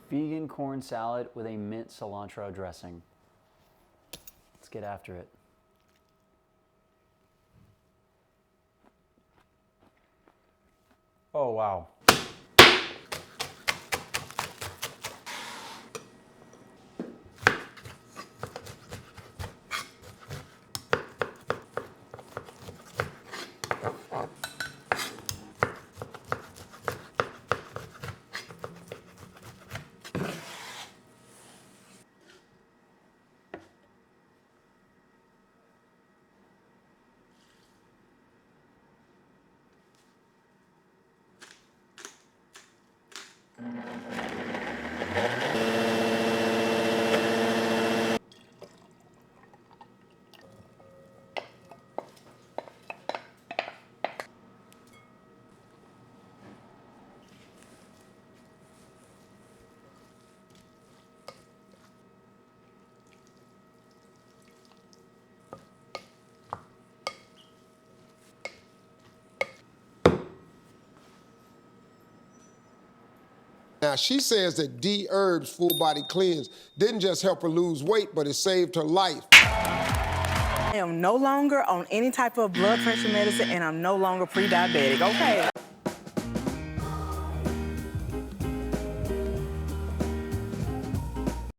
vegan corn salad with a mint cilantro dressing. Let's get after it. Oh, wow. Now, she says that Dherbs Full Body Cleanse didn't just help her lose weight, but it saved her life. I am no longer on any type of blood pressure medicine, and I'm no longer pre-diabetic, okay?